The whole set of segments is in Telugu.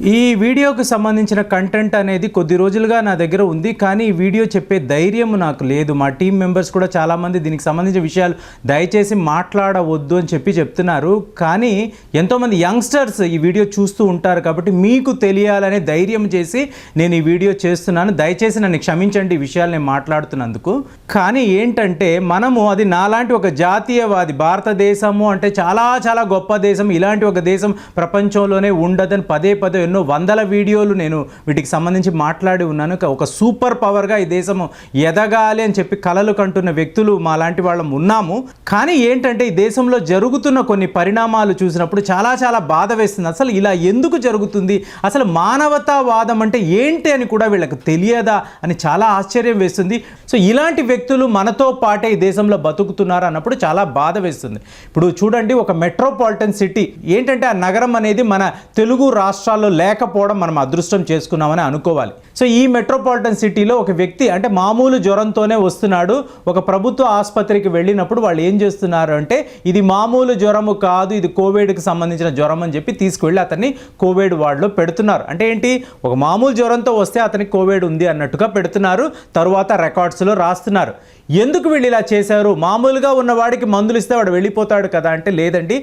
ఈ వీడియోకి సంబంధించిన కంటెంట్ అనేది కొద్ది రోజులుగా నా దగ్గర ఉంది, కానీ ఈ వీడియో చెప్పే ధైర్యం నాకు లేదు. మా టీం మెంబర్స్ కూడా చాలామంది దీనికి సంబంధించిన విషయాలు దయచేసి మాట్లాడవద్దు అని చెప్తున్నారు. కానీ ఎంతోమంది యంగ్స్టర్స్ ఈ వీడియో చూస్తూ ఉంటారు కాబట్టి మీకు తెలియాలనే ధైర్యం చేసి నేను ఈ వీడియో చేస్తున్నాను. దయచేసి నన్ను క్షమించండి ఈ విషయాలు నేను మాట్లాడుతున్నందుకు. కానీ ఏంటంటే మనము అది నాలాంటి ఒక జాతీయవాది, భారతదేశము అంటే చాలా చాలా గొప్ప దేశం, ఇలాంటి ఒక దేశం ప్రపంచంలోనే ఉండదని పదే పదే ఎన్నో వందల వీడియోలు నేను వీటికి సంబంధించి మాట్లాడి ఉన్నాను. ఒక సూపర్ పవర్గా ఈ దేశము ఎదగాలి అని చెప్పి కలలు కంటున్న వ్యక్తులు మా లాంటి వాళ్ళం ఉన్నాము. కానీ ఏంటంటే ఈ దేశంలో జరుగుతున్న కొన్ని పరిణామాలు చూసినప్పుడు చాలా చాలా బాధ వేస్తుంది. అసలు ఇలా ఎందుకు జరుగుతుంది, అసలు మానవతావాదం అంటే ఏంటి అని కూడా వీళ్ళకి తెలియదా అని చాలా ఆశ్చర్యం వేస్తుంది. సో ఇలాంటి వ్యక్తులు మనతో పాటే ఈ దేశంలో బతుకుతున్నారు అన్నప్పుడు చాలా బాధ వేస్తుంది. ఇప్పుడు చూడండి, ఒక మెట్రోపాలిటన్ సిటీ ఏంటంటే ఆ నగరం అనేది మన తెలుగు రాష్ట్రాల్లో లేకపోవడం మనం అదృష్టం చేసుకున్నామని అనుకోవాలి. సో ఈ మెట్రోపాలిటన్ సిటీలో ఒక వ్యక్తి అంటే మామూలు జ్వరంతోనే వస్తున్నాడు. ఒక ప్రభుత్వ ఆసుపత్రికి వెళ్ళినప్పుడు వాళ్ళు ఏం చేస్తున్నారు అంటే ఇది మామూలు జ్వరము కాదు, ఇది కోవిడ్కి సంబంధించిన జ్వరం అని చెప్పి తీసుకువెళ్ళి అతన్ని కోవిడ్ వార్డులో పెడుతున్నారు. అంటే ఏంటి, ఒక మామూలు జ్వరంతో వస్తే అతనికి కోవిడ్ ఉంది అన్నట్టుగా పెడుతున్నారు. తరువాత రికార్డ్స్లో రాస్తున్నారు. ఎందుకు వీళ్ళు ఇలా చేశారు? మామూలుగా ఉన్నవాడికి మందులు ఇస్తే వాడు వెళ్ళిపోతాడు కదా అంటే లేదండి.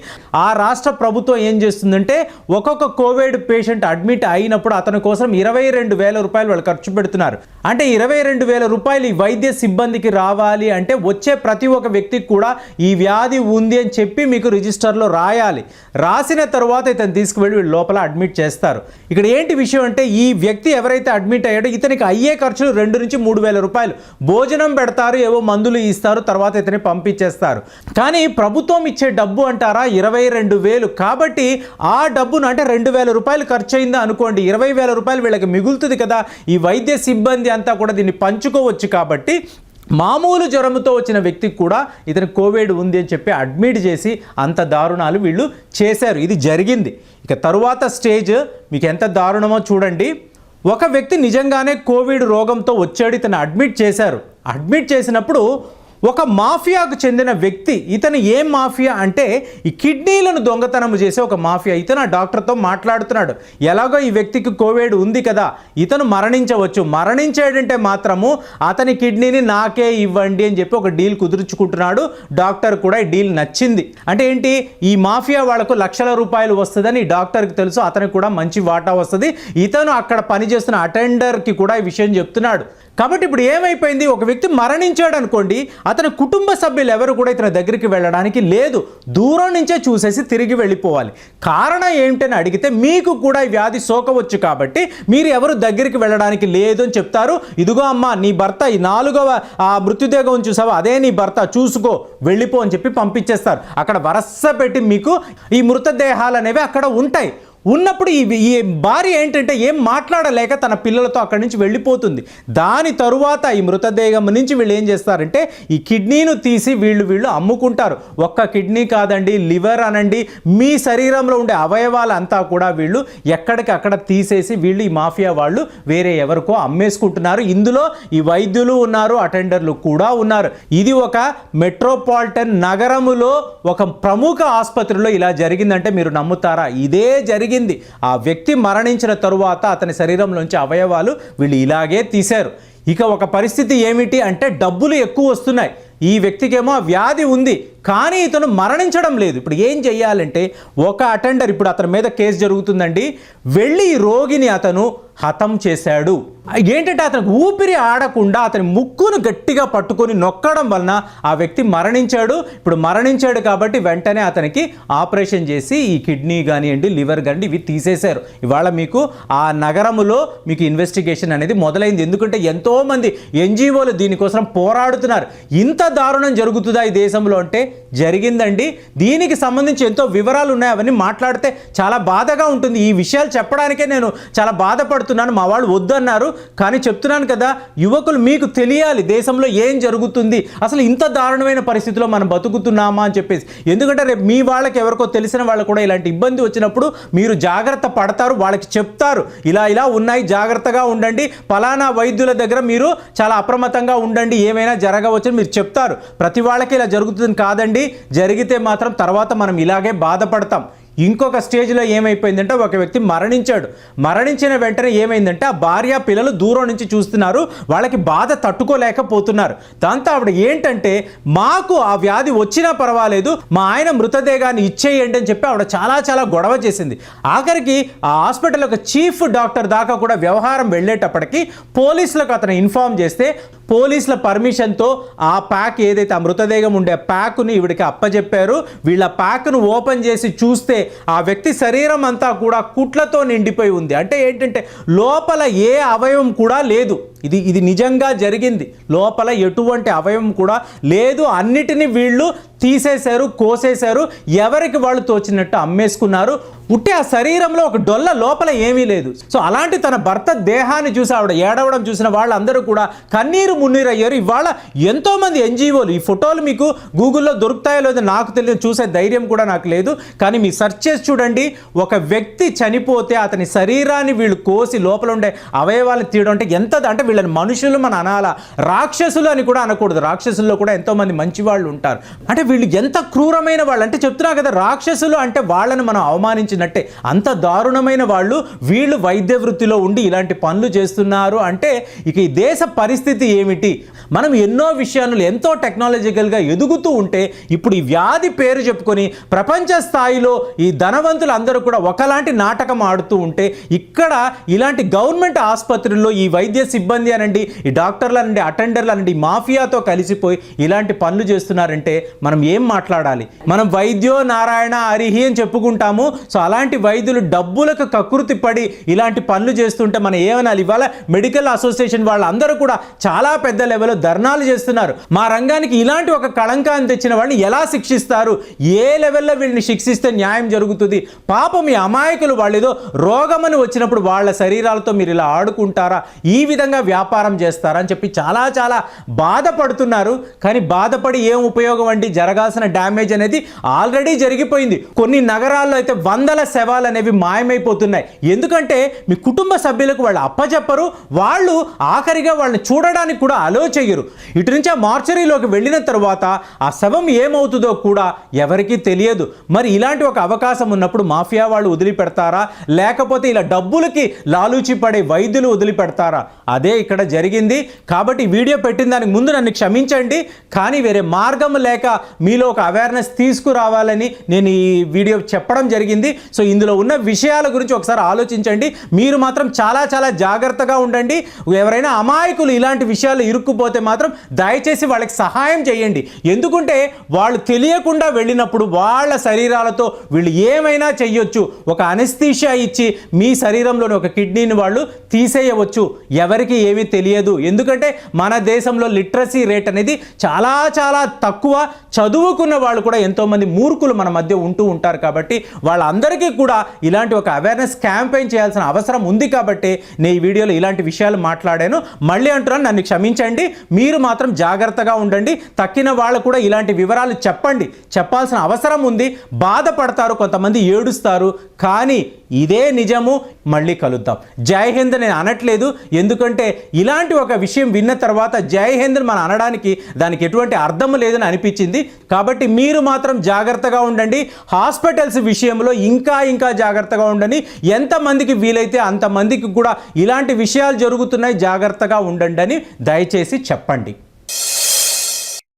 ఆ రాష్ట్ర ప్రభుత్వం ఏం చేస్తుందంటే ఒక్కొక్క కోవిడ్ పేషెంట్ అడ్మిట్ అయినప్పుడు అతని కోసం 22,000 రూపాయలు వాళ్ళు ఖర్చు పెడుతున్నారు. అంటే 22,000 రూపాయలు ఈ వైద్య సిబ్బందికి రావాలి అంటే వచ్చే ప్రతి ఒక్క వ్యక్తికి కూడా ఈ వ్యాధి ఉంది అని చెప్పి మీకు రిజిస్టర్లో రాయాలి. రాసిన తర్వాత ఇతను తీసుకువెళ్ళి వీళ్ళు లోపల అడ్మిట్ చేస్తారు. ఇక్కడ ఏంటి విషయం అంటే ఈ వ్యక్తి ఎవరైతే అడ్మిట్ అయ్యాడో ఇతనికి అయ్యే ఖర్చులు 2,000 నుంచి 3,000 రూపాయలు. భోజనం పెడతారు, ఏవో మందులు ఇస్తారు, తర్వాత ఇతని పంపించేస్తారు. కానీ ప్రభుత్వం ఇచ్చే డబ్బు అంటారా 22,000. కాబట్టి ఆ డబ్బును అంటే 2,000 రూపాయలు ఖర్చు అయిందా అనుకోండి, 20,000 రూపాయలు వీళ్ళకి మిగులుతుంది కదా. ఈ వైద్య సిబ్బంది అంతా కూడా దీన్ని పంచుకోవచ్చు. కాబట్టి మామూలు జ్వరంతో వచ్చిన వ్యక్తికి కూడా ఇతను కోవిడ్ ఉంది అని చెప్పి అడ్మిట్ చేసి అంత దారుణాలు వీళ్ళు చేశారు. ఇది జరిగింది. ఇక తరువాత స్టేజ్ మీకు ఎంత దారుణమో చూడండి. ఒక వ్యక్తి నిజంగానే కోవిడ్ రోగంతో వచ్చాడు, ఇతను అడ్మిట్ చేశారు. అడ్మిట్ చేసినప్పుడు ఒక మాఫియాకు చెందిన వ్యక్తి, ఇతను ఏం మాఫియా అంటే ఈ కిడ్నీలను దొంగతనం చేసే ఒక మాఫియా. ఇతను ఆ డాక్టర్తో మాట్లాడుతున్నాడు. ఎలాగో ఈ వ్యక్తికి కోవిడ్ ఉంది కదా, ఇతను మరణించవచ్చు, మరణించాడంటే మాత్రము అతని కిడ్నీని నాకే ఇవ్వండి అని చెప్పి ఒక డీల్ కుదుర్చుకుంటున్నాడు. డాక్టర్ కూడా ఈ డీల్ నచ్చింది. అంటే ఏంటి, ఈ మాఫియా వాళ్లకు లక్షల రూపాయలు వస్తుందని డాక్టర్కి తెలుసు, అతనికి కూడా మంచి వాటా వస్తుంది. ఇతను అక్కడ పనిచేస్తున్న అటెండర్కి కూడా ఈ విషయం చెప్తున్నాడు. కాబట్టి ఇప్పుడు ఏమైపోయింది, ఒక వ్యక్తి మరణించాడు అనుకోండి, అతని కుటుంబ సభ్యులు ఎవరు కూడా ఇతని దగ్గరికి వెళ్ళడానికి లేదు, దూరం నుంచే చూసేసి తిరిగి వెళ్ళిపోవాలి. కారణం ఏంటని అడిగితే మీకు కూడా ఈ వ్యాధి సోకవచ్చు కాబట్టి మీరు ఎవరు దగ్గరికి వెళ్ళడానికి లేదు అని చెప్తారు. ఇదిగో అమ్మ నీ భర్త ఈ 4వ ఆ మృత్యుదేహం చూసావా, అదే నీ భర్త, చూసుకో వెళ్ళిపో అని చెప్పి పంపించేస్తారు. అక్కడ వరస పెట్టి మీకు ఈ మృతదేహాలు అనేవి అక్కడ ఉంటాయి. ఉన్నప్పుడు ఈ భార్య ఏంటంటే ఏం మాట్లాడలేక తన పిల్లలతో అక్కడి నుంచి వెళ్ళిపోతుంది. దాని తరువాత ఈ మృతదేహం నుంచి వీళ్ళు ఏం చేస్తారంటే ఈ కిడ్నీను తీసి వీళ్ళు అమ్ముకుంటారు. ఒక్క కిడ్నీ కాదండి, లివర్ అనండి, మీ శరీరంలో ఉండే అవయవాలంతా కూడా వీళ్ళు ఎక్కడికి అక్కడ తీసేసి వీళ్ళు ఈ మాఫియా వాళ్ళు వేరే ఎవరికో అమ్మేసుకుంటున్నారు. ఇందులో ఈ వైద్యులు ఉన్నారు, అటెండర్లు కూడా ఉన్నారు. ఇది ఒక మెట్రోపాలిటన్ నగరములో ఒక ప్రముఖ ఆసుపత్రిలో ఇలా జరిగిందంటే మీరు నమ్ముతారా? ఇదే జరిగింది. ఆ వ్యక్తి మరణించిన తరువాత అతని శరీరంలోంచి అవయవాలు వీళ్ళు ఇలాగే తీశారు. ఇక ఒక పరిస్థితి ఏమిటి అంటే డబ్బులు ఎక్కువ వస్తున్నాయి. ఈ వ్యక్తికేమో వ్యాధి ఉంది కానీ ఇతను మరణించడం లేదు. ఇప్పుడు ఏం చెయ్యాలంటే ఒక అటెండర్, ఇప్పుడు అతని మీద కేసు జరుగుతుందండి, వెళ్ళి రోగిని అతను హతం చేశాడు. ఏంటంటే అతనికి ఊపిరి ఆడకుండా అతని ముక్కును గట్టిగా పట్టుకొని నొక్కడం వలన ఆ వ్యక్తి మరణించాడు. ఇప్పుడు మరణించాడు కాబట్టి వెంటనే అతనికి ఆపరేషన్ చేసి ఈ కిడ్నీ కానివ్వండి, లివర్ కానివ్వండి ఇవి తీసేశారు. ఇవాళ మీకు ఆ నగరములో మీకు ఇన్వెస్టిగేషన్ అనేది మొదలైంది. ఎందుకంటే ఎంతోమంది ఎన్జిఓలు దీనికోసం పోరాడుతున్నారు. ఇంత దారుణం జరుగుతుందా ఈ దేశంలో అంటే జరిగిందండి. దీనికి సంబంధించి ఎంతో వివరాలు ఉన్నాయి, అవన్నీ మాట్లాడితే చాలా బాధగా ఉంటుంది. ఈ విషయాలు చెప్పడానికే నేను చాలా బాధపడుతున్నాను. మా వాళ్ళు వద్దన్నారు, కానీ చెప్తున్నాను కదా, యువకులు మీకు తెలియాలి దేశంలో ఏం జరుగుతుంది, అసలు ఇంత దారుణమైన పరిస్థితిలో మనం బతుకుతున్నామా అని చెప్పేసి. ఎందుకంటే రేపు మీ వాళ్ళకి ఎవరికో తెలిసిన వాళ్ళు కూడా ఇలాంటి ఇబ్బంది వచ్చినప్పుడు మీరు జాగ్రత్త పడతారు, వాళ్ళకి చెప్తారు ఇలా ఉన్నాయి, జాగ్రత్తగా ఉండండి, పలానా వైద్యుల దగ్గర మీరు చాలా అప్రమత్తంగా ఉండండి, ఏమైనా జరగవచ్చని మీరు చెప్తారు. ప్రతి వాళ్ళకి ఇలా జరుగుతుంది కాదండి, జరిగితే మాత్రం తర్వాత మనం ఇలాగే బాధపడతాం. ఇంకొక స్టేజ్లో ఏమైపోయిందంటే ఒక వ్యక్తి మరణించిన వెంటనే ఏమైందంటే ఆ భార్య పిల్లలు దూరం నుంచి చూస్తున్నారు, వాళ్ళకి బాధ తట్టుకోలేకపోతున్నారు. దాంతో ఆవిడ ఏంటంటే మాకు ఆ వ్యాధి వచ్చినా పర్వాలేదు, మా ఆయన మృతదేహాన్ని ఇచ్చేయండి అని చెప్పి ఆవిడ చాలా చాలా గొడవ చేసింది. ఆఖరికి ఆ హాస్పిటల్ ఒక చీఫ్ డాక్టర్ దాకా కూడా వ్యవహారం వెళ్ళేటప్పటికి పోలీసులకు అతను ఇన్ఫార్మ్ చేస్తే పోలీసుల పర్మిషన్తో ఆ ప్యాక్ ఏదైతే ఆ మృతదేహం ఉండే ప్యాక్ను ఈవిడికి అప్పచెప్పారు. వీళ్ళ ప్యాక్ను ఓపెన్ చేసి చూస్తే ఆ వ్యక్తి శరీరం అంతా కూడా కుట్లతో నిండిపోయి ఉంది. అంటే ఏంటంటే లోపల ఏ అవయవం కూడా లేదు. ఇది నిజంగా జరిగింది. లోపల ఎటువంటి అవయవం కూడా లేదు. అన్నిటినీ వీళ్ళు తీసేశారు, కోసేశారు, ఎవరికి వాళ్ళు తోచినట్టు అమ్మేసుకున్నారు. ఉట్టి ఆ శరీరంలో ఒక డొల్ల లోపల ఏమీ లేదు. సో అలాంటి తన భర్త దేహాన్ని చూసి ఆవిడ ఏడవడం చూసిన వాళ్ళందరూ కూడా కన్నీరు మున్నీరు అయ్యారు. ఇవాళ ఎంతోమంది ఎన్జిఓలు, ఈ ఫోటోలు మీకు గూగుల్లో దొరుకుతాయో లేదో నాకు తెలియదు, చూసే ధైర్యం కూడా నాకు లేదు, కానీ మీ సెర్చ్ చేసి చూడండి. ఒక వ్యక్తి చనిపోతే అతని శరీరాన్ని వీళ్ళు కోసి లోపల ఉండే అవయవాలు తీయడం అంటే ఎంత, అంటే వీళ్ళని మనుషులు మన అనాలా, రాక్షసులు అని కూడా అనకూడదు. రాక్షసుల్లో కూడా ఎంతోమంది మంచి వాళ్ళు ఉంటారు. అంటే వీళ్ళు ఎంత క్రూరమైన వాళ్ళు అంటే చెప్తున్నా కదా, రాక్షసులు అంటే వాళ్ళని మనం అవమానించినట్టే. అంత దారుణమైన వాళ్ళు. వీళ్ళు వైద్య వృత్తిలో ఉండి ఇలాంటి పనులు చేస్తున్నారు అంటే ఇక ఈ దేశ పరిస్థితి ఏమిటి? మనం ఎన్నో విషయాలు ఎంతో టెక్నాలజికల్గా ఎదుగుతూ ఉంటే ఇప్పుడు ఈ వ్యాధి పేరు చెప్పుకొని ప్రపంచ స్థాయిలో ఈ ధనవంతులు అందరూ కూడా ఒకలాంటి నాటకం ఆడుతూ ఉంటే ఇక్కడ ఇలాంటి గవర్నమెంట్ ఆసుపత్రుల్లో ఈ వైద్య సిబ్బంది అనండి, ఈ డాక్టర్లు అనండి, అటెండర్లు అనండి, మాఫియాతో కలిసిపోయి ఇలాంటి పనులు చేస్తున్నారంటే మనం ఏం మాట్లాడాలి? మనం వైద్యో నారాయణ హరిహి అని చెప్పుకుంటాము. సో అలాంటి వైద్యులు డబ్బులకు కకృతి పడి ఇలాంటి పనులు చేస్తుంటే మనం ఏమనాలి? ఇవాళ మెడికల్ అసోసియేషన్ వాళ్ళందరూ కూడా చాలా పెద్ద లెవెల్లో ధర్నాలు చేస్తున్నారు. మా రంగానికి ఇలాంటి ఒక కళంకాన్ని తెచ్చిన వాళ్ళని ఎలా శిక్షిస్తారు? ఏ లెవెల్లో వీళ్ళని శిక్షిస్తే న్యాయం జరుగుతుంది? పాపం ఈ అమాయకులు వాళ్ళు ఏదో రోగమని వచ్చినప్పుడు వాళ్ళ శరీరాలతో మీరు ఇలా ఆడుకుంటారా, ఈ విధంగా వ్యాపారం చేస్తారా అని చెప్పి చాలా చాలా బాధపడుతున్నారు. కానీ బాధపడి ఏం ఉపయోగం అండి? జరగాల్సిన డ్యామేజ్ అనేది ఆల్రెడీ జరిగిపోయింది. కొన్ని నగరాల్లో అయితే వందల శవాలు అనేవి మాయమైపోతున్నాయి. ఎందుకంటే మీ కుటుంబ సభ్యులకు వాళ్ళు అప్పచెప్పరు, వాళ్ళు ఆఖరిగా వాళ్ళని చూడడానికి కూడా అలో చేయరు. ఇటు నుంచి ఆ మార్చరీలోకి వెళ్ళిన తర్వాత ఆ శవం ఏమవుతుందో కూడా ఎవరికీ తెలియదు. మరి ఇలాంటి ఒక అవకాశం ఉన్నప్పుడు మాఫియా వాళ్ళు వదిలిపెడతారా, లేకపోతే ఇలా డబ్బులకి లాలూచి పడే వైద్యులు వదిలిపెడతారా? అదే ఇక్కడ జరిగింది. కాబట్టి వీడియో పెట్టిన దానికి ముందు నన్ను క్షమించండి, కానీ వేరే మార్గం లేక మీలో ఒక అవేర్నెస్ తీసుకురావాలని నేను ఈ వీడియో చెప్పడం జరిగింది. సో ఇందులో ఉన్న విషయాల గురించి ఒకసారి ఆలోచించండి. మీరు మాత్రం చాలా చాలా జాగ్రత్తగా ఉండండి. ఎవరైనా అమాయకులు ఇలాంటి విషయాలు ఇరుక్కుపోతే మాత్రం దయచేసి వాళ్ళకి సహాయం చేయండి. ఎందుకంటే వాళ్ళు తెలియకుండా వెళ్ళినప్పుడు వాళ్ళ శరీరాలతో వీళ్ళు ఏమైనా చెయ్యొచ్చు. ఒక అనెస్థీషియా ఇచ్చి మీ శరీరంలోని ఒక కిడ్నీని వాళ్ళు తీసేయవచ్చు. ఎవరికి ఏమీ తెలియదు. ఎందుకంటే మన దేశంలో లిటరసీ రేట్ అనేది చాలా చాలా తక్కువ. చదువుకున్న వాళ్ళు కూడా ఎంతోమంది మూర్ఖులు మన మధ్య ఉంటూ ఉంటారు. కాబట్టి వాళ్ళందరికీ కూడా ఇలాంటి ఒక అవేర్నెస్ క్యాంపెయిన్ చేయాల్సిన అవసరం ఉంది. కాబట్టి నేను ఈ వీడియోలో ఇలాంటి విషయాలు మాట్లాడాను. మళ్ళీ అంటున్నాను, నన్ను క్షమించండి. మీరు మాత్రం జాగ్రత్తగా ఉండండి. తక్కిన వాళ్ళు కూడా ఇలాంటి వివరాలు చెప్పండి, చెప్పాల్సిన అవసరం ఉంది. బాధపడతారు, కొంతమంది ఏడుస్తారు, కానీ ఇదే నిజము. మళ్ళీ కలుద్దాం. జై హింద్ నేను అనట్లేదు, ఎందుకంటే ఇలాంటి ఒక విషయం విన్న తర్వాత జై హింద్ మనం అనడానికి దానికి ఎటువంటి అర్థం లేదని అనిపించింది. కాబట్టి మీరు మాత్రం జాగ్రత్తగా ఉండండి. హాస్పిటల్స్ విషయంలో ఇంకా జాగ్రత్తగా ఉండండి. ఎంతమందికి వీలైతే అంతమందికి కూడా ఇలాంటి విషయాలు జరుగుతున్నాయి, జాగ్రత్తగా ఉండండి అని దయచేసి చెప్పండి.